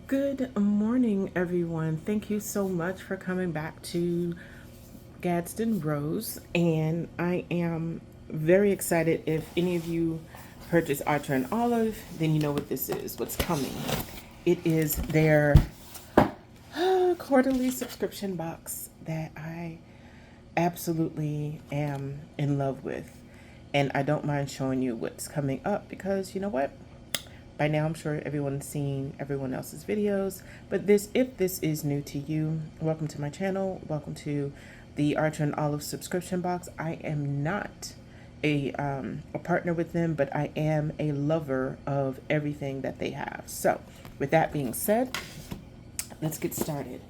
Good morning, everyone. Thank you so much for coming back to Gadsden Rose. And I am very excited. If any of you purchase Archer and Olive, then you know what this is, what's coming. It is their quarterly subscription box that I absolutely am in love with. And I don't mind showing you what's coming up because you know what? By now, I'm sure everyone's seen everyone else's videos, but if this is new to you, welcome to my channel. Welcome to the Archer and Olive subscription box. I am not a partner with them, but I am a lover of everything that they have. So, with that being said, let's get started.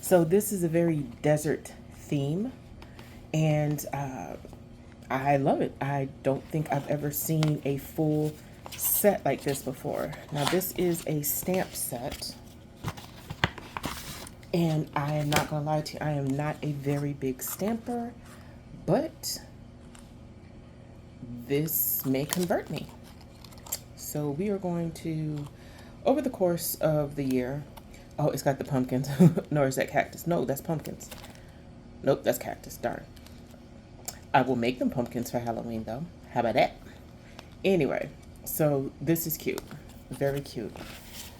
So, this is a very desert theme, and I love it. I don't think I've ever seen a full set like this before. Now, this is a stamp set, and I am not gonna lie to you, I am not a very big stamper, but this may convert me. So we are going to, over the course of the year, oh, it's got the pumpkins. No, is that cactus? No, that's pumpkins. Nope, that's cactus. Darn. I will make them pumpkins for Halloween, though. How about that? Anyway, so this is cute. Very cute.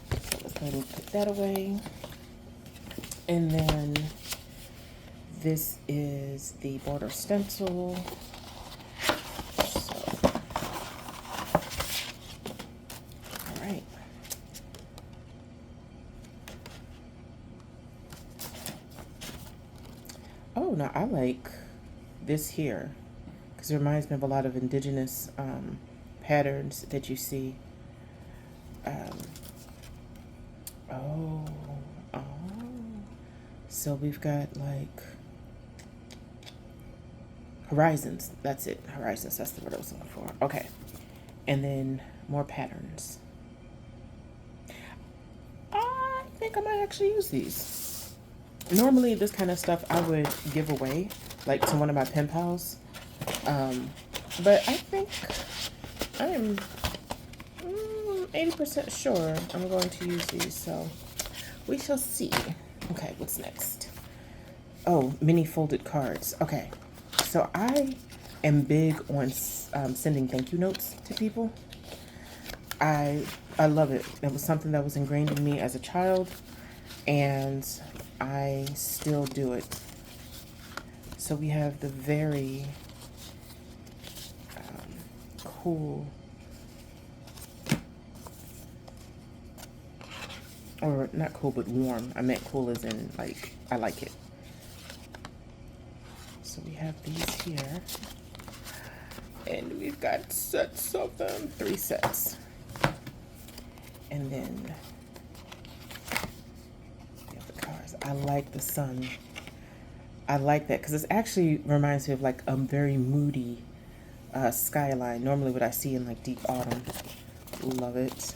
So let's go ahead and put that away. And then this is the border stencil. So, all right. Oh, now I like this here because it reminds me of a lot of indigenous patterns that you see. Um, oh, oh. So we've got like horizons. That's it. Horizons. That's the word I was looking for. Okay. And then more patterns. I think I might actually use these. Normally, this kind of stuff I would give away, like to one of my pen pals. But I think I am 80% sure I'm going to use these. So we shall see. Okay, what's next? Oh, mini folded cards. Okay, so I am big on sending thank you notes to people. I love it. It was something that was ingrained in me as a child, and I still do it. So we have the very cool, or not cool, but warm. I meant cool as in like I like it. So we have these here, and we've got sets of them, 3 sets. And then the other cards. I like the sun. I like that because it actually reminds me of like a very moody skyline. Normally what I see in like deep autumn. Love it.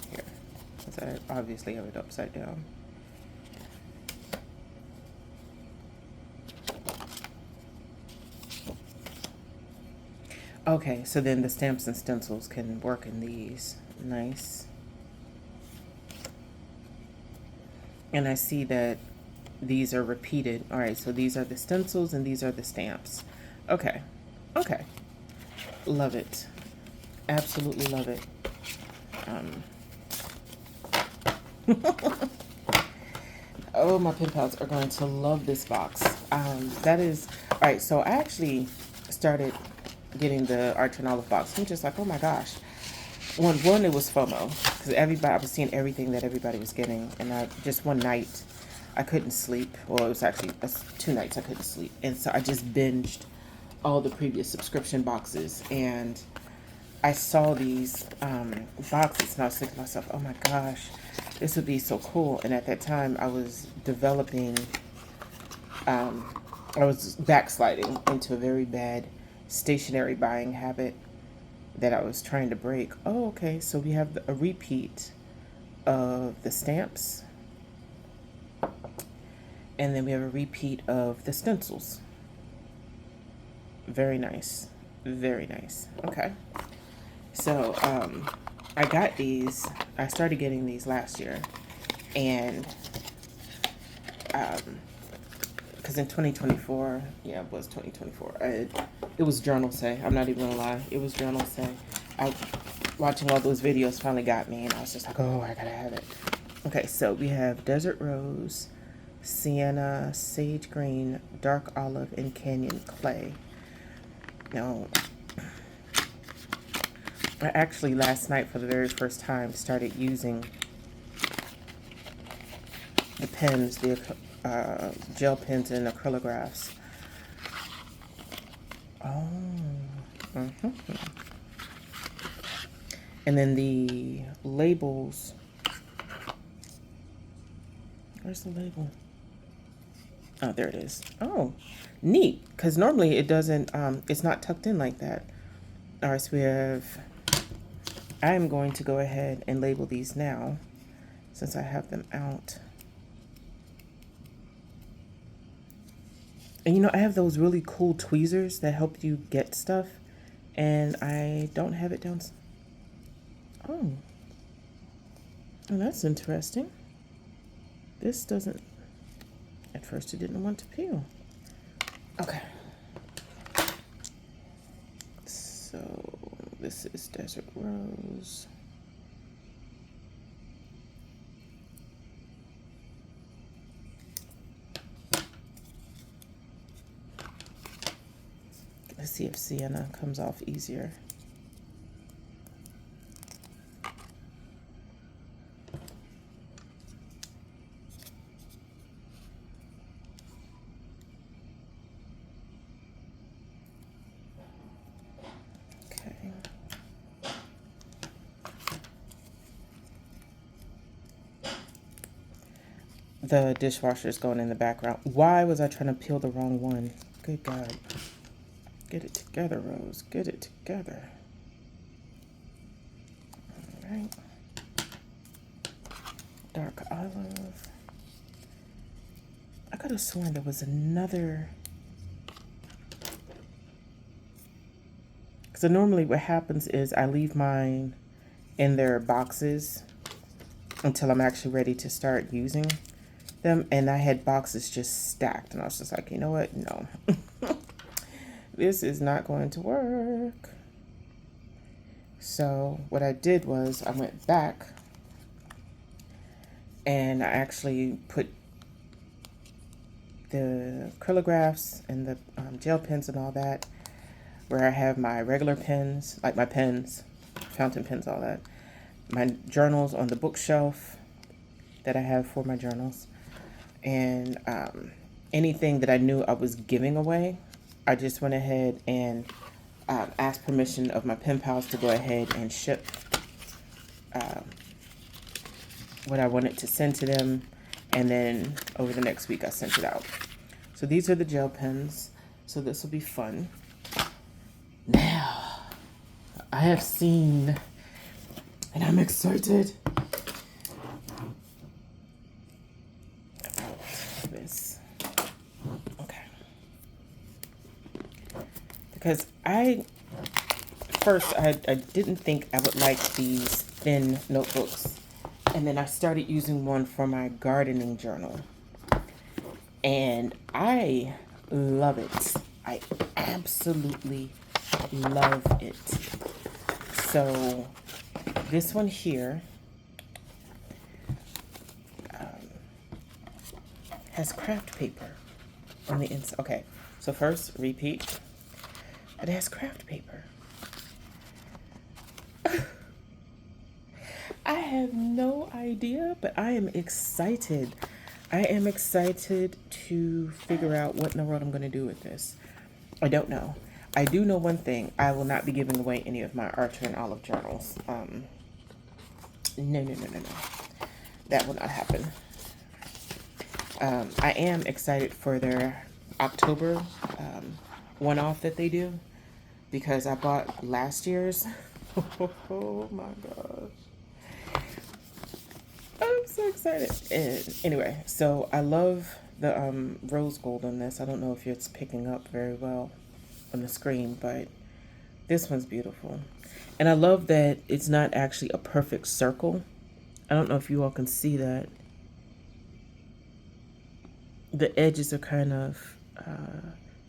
Here, because I obviously have it upside down. Okay, so then the stamps and stencils can work in these. Nice. And I see that these are repeated. All right, so these are the stencils and these are the stamps. Okay, okay. Love it. Absolutely love it. Oh, my pen pals are going to love this box. That is, all right, so I actually started getting the Archer and Olive box. I'm just like, oh my gosh. One, it was FOMO because I was seeing everything that everybody was getting, and just one night I couldn't sleep. Well, it was actually 2 nights I couldn't sleep, and so I just binged all the previous subscription boxes, and I saw these boxes, and I was thinking to myself, oh my gosh, this would be so cool. And at that time, I was developing, I was backsliding into a very bad stationery buying habit that I was trying to break. Oh, okay. So we have a repeat of the stamps. And then we have a repeat of the stencils. Very nice. Very nice. Okay. So, I got these. I started getting these last year. And, because in 2024, yeah, it was 2024. It was Journal Say. I'm not even gonna lie. It was Journal Say. Watching all those videos finally got me, and I was just like, oh, I gotta have it. Okay, so we have Desert Rose, Sienna, Sage Green, Dark Olive, and Canyon Clay. Now, I actually last night for the very first time started using the pens, the gel pens and acrylographs. Oh. Mm-hmm. And then the labels. Where's the label? Oh, there it is. Oh, neat. Because normally it doesn't, it's not tucked in like that. All right, so we have, I am going to go ahead and label these now since I have them out. And you know, I have those really cool tweezers that help you get stuff, and I don't have it down. Oh, well, that's interesting. This doesn't, at first it didn't want to peel. Okay. So this is Desert Rose. Let's see if Sienna comes off easier. Okay. The dishwasher is going in the background. Why was I trying to peel the wrong one? Good God. Get it together, Rose. Get it together. All right. Dark olive. I could have sworn there was another. So normally what happens is I leave mine in their boxes until I'm actually ready to start using them. And I had boxes just stacked. And I was just like, you know what? No. This is not going to work. So what I did was I went back and I actually put the acrylographs and the gel pens and all that where I have my regular pens, like my pens, fountain pens, all that. My journals on the bookshelf that I have for my journals. And anything that I knew I was giving away, I just went ahead and asked permission of my pen pals to go ahead and ship what I wanted to send to them. And then over the next week, I sent it out. So these are the gel pens. So this will be fun. Now, I have seen, and I'm excited about this. Okay. Because first I didn't think I would like these thin notebooks. And then I started using one for my gardening journal. And I love it. I absolutely love it. So this one here has craft paper on the inside. Okay, so first, repeat. It has craft paper. I have no idea, but I am excited. I am excited to figure out what in the world I'm going to do with this. I don't know. I do know one thing. I will not be giving away any of my Archer and Olive journals. No. That will not happen. I am excited for their October one-off that they do because I bought last year's. Oh my gosh. I'm so excited. And anyway, so I love the rose gold on this. I don't know if it's picking up very well on the screen, but this one's beautiful. And I love that it's not actually a perfect circle. I don't know if you all can see that. The edges are kind of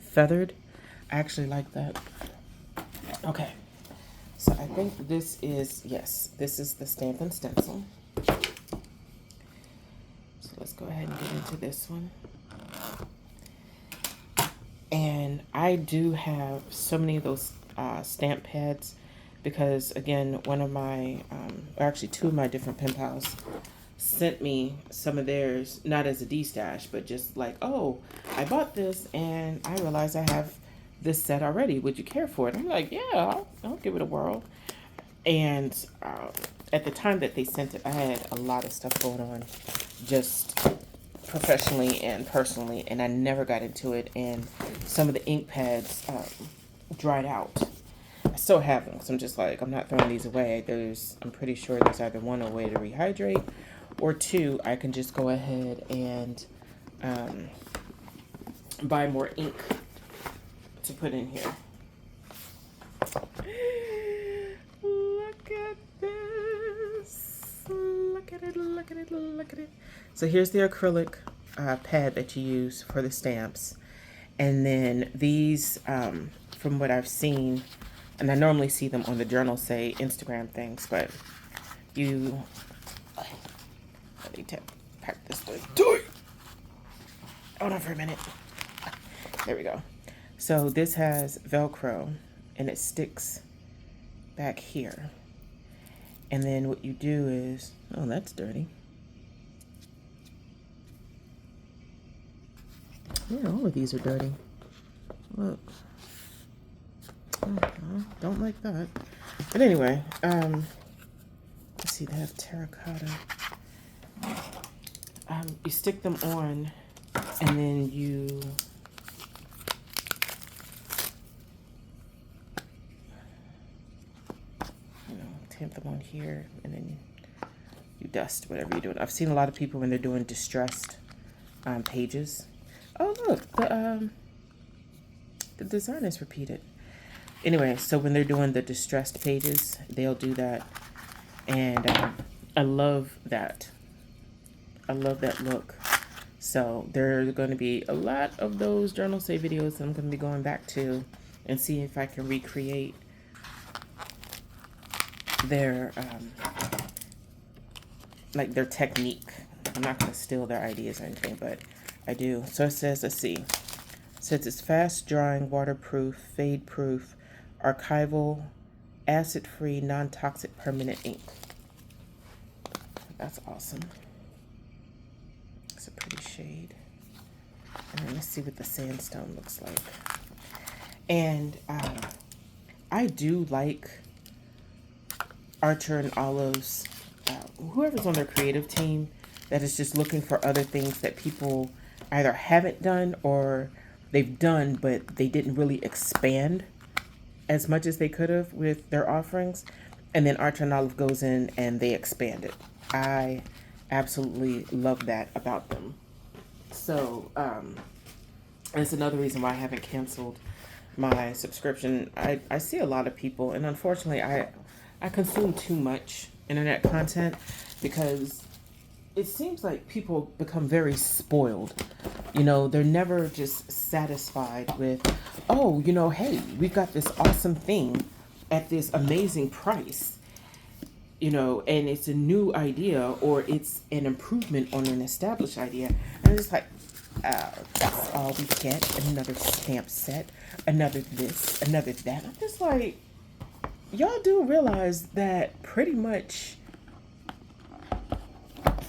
feathered. I actually like that. Okay, so I think this is, yes, this is the Stampin' Stencil. So let's go ahead and get into this one. And I do have so many of those stamp pads because, again, one of my, or actually two of my different pen pals sent me some of theirs, not as a D-stash, but just like, oh, I bought this and I realized I have this set already. Would you care for it? I'm like, yeah, I'll give it a whirl. And at the time that they sent it, I had a lot of stuff going on, just professionally and personally, and I never got into it. And some of the ink pads dried out. I still have them, so I'm just like, I'm not throwing these away. I'm pretty sure there's either one, a way to rehydrate, or two, I can just go ahead and buy more ink to put in here. Look at this. Look at it, look at it, look at it. So here's the acrylic pad that you use for the stamps. And then these, from what I've seen, and I normally see them on the Journal Say Instagram things, but you, let me pack this thing. Hold on for a minute. There we go. So this has Velcro and it sticks back here. And then what you do is, oh, that's dirty. Yeah, all of these are dirty. Look. Don't like that. But anyway, let's see, they have terracotta. You stick them on and then you tamp them on here and then you dust whatever you're doing. I've seen a lot of people when they're doing distressed pages. Oh look, the design is repeated. Anyway, so when they're doing the distressed pages, they'll do that. And I love that. I love that look. So there's going to be a lot of those Journal Say videos that I'm going to be going back to and see if I can recreate their, like their technique. I'm not going to steal their ideas or anything, but I do. So it says, let's see. It says it's fast drying, waterproof, fade proof, archival, acid-free, non-toxic permanent ink. That's awesome. It's a pretty shade. And then let's see what the sandstone looks like. And I do like Archer and Olive's, whoever's on their creative team that is just looking for other things that people either haven't done or they've done, but they didn't really expand as much as they could have with their offerings. And then Archer and Olive goes in and they expand it. I absolutely love that about them. So that's another reason why I haven't canceled my subscription. I see a lot of people, and unfortunately I consume too much internet content because it seems like people become very spoiled. You know, they're never just satisfied with, oh, you know, hey, we've got this awesome thing at this amazing price, you know, and it's a new idea or it's an improvement on an established idea. And I'm just like, that's all we get. Another stamp set, another this, another that. I'm just like, y'all do realize that pretty much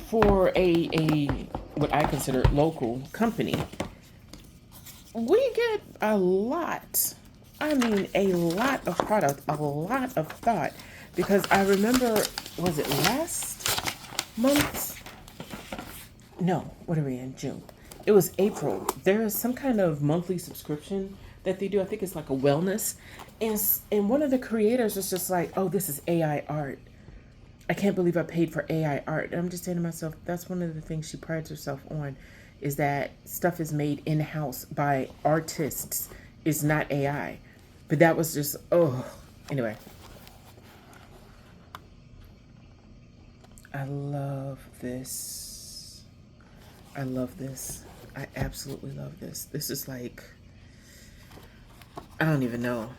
for a what I consider local company, we get a lot. I mean, a lot of product, a lot of thought. Because I remember, was it last month? No, what are we in? June. It was April. There is some kind of monthly subscription that they do. I think it's like a wellness. And one of the creators was just like, oh, this is AI art. I can't believe I paid for AI art. And I'm just saying to myself, that's one of the things she prides herself on, is that stuff is made in-house by artists. It's not AI. But that was just, oh, anyway. I love this. I love this. I absolutely love this. This is like, I don't even know.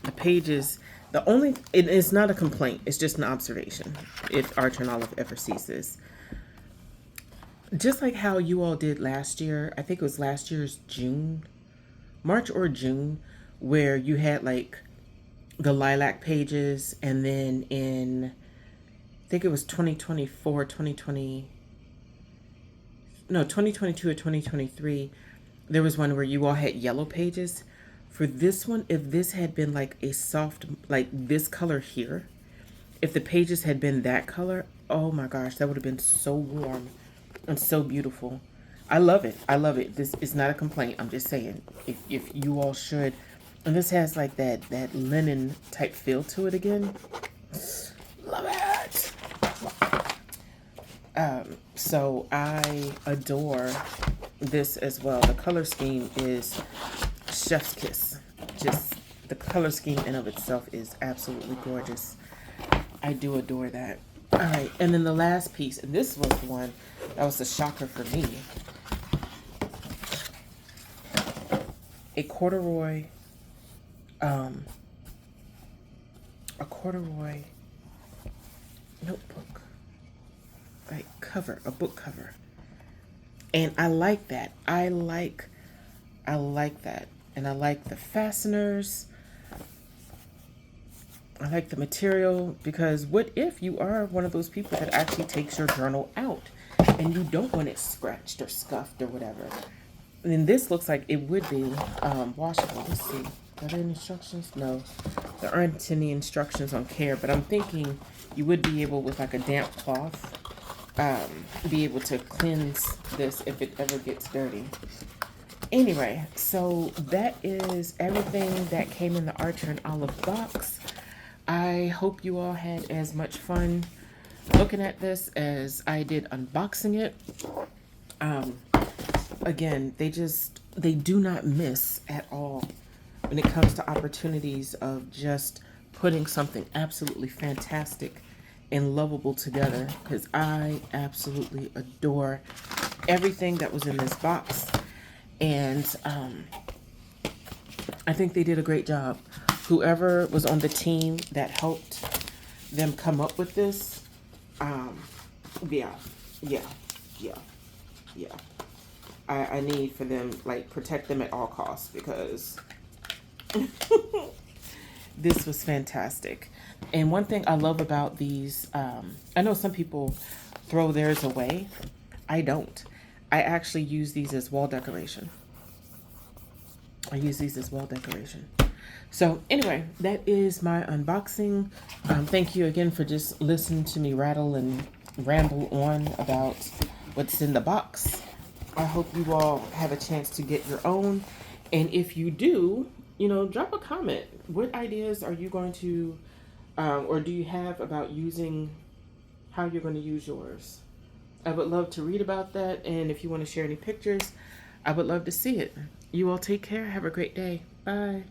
The pages, it is not a complaint. It's just an observation. If Archer and Olive ever sees this. Just like how you all did last year, I think it was last year's June, March or June, where you had like the lilac pages, and then in, I think it was 2024, 2020, no, 2022 or 2023, there was one where you all had yellow pages. For this one, if this had been like a soft, like this color here, if the pages had been that color, oh my gosh, that would have been so warm and so beautiful. I love it. I love it. This is not a complaint. I'm just saying, if you all should, and this has like that linen type feel to it again. Love it. So I adore this as well. The color scheme is chef's kiss. Just the color scheme in of itself is absolutely gorgeous. I do adore that. All right, and then the last piece, and this was the one that was a shocker for me. A corduroy notebook, like cover, a book cover. And I like that. I like that. And I like the fasteners. I like the material, because what if you are one of those people that actually takes your journal out and you don't want it scratched or scuffed or whatever? And then this looks like it would be washable. Let's see. Are there any instructions? No, there aren't any instructions on care, but I'm thinking you would be able, with like a damp cloth, be able to cleanse this if it ever gets dirty. Anyway, so that is everything that came in the Archer and Olive box. I hope you all had as much fun looking at this as I did unboxing it. Again, they do not miss at all when it comes to opportunities of just putting something absolutely fantastic and lovable together, because I absolutely adore everything that was in this box. And I think they did a great job. Whoever was on the team that helped them come up with this, yeah. I need for them, like, protect them at all costs, because this was fantastic. And one thing I love about these, I know some people throw theirs away. I don't. I actually use these as wall decoration. So anyway, that is my unboxing. Thank you again for just listening to me rattle and ramble on about what's in the box. I hope you all have a chance to get your own. And if you do, drop a comment. What ideas are you going to, or do you have about how you're going to use yours? I would love to read about that. And if you want to share any pictures, I would love to see it. You all take care. Have a great day. Bye.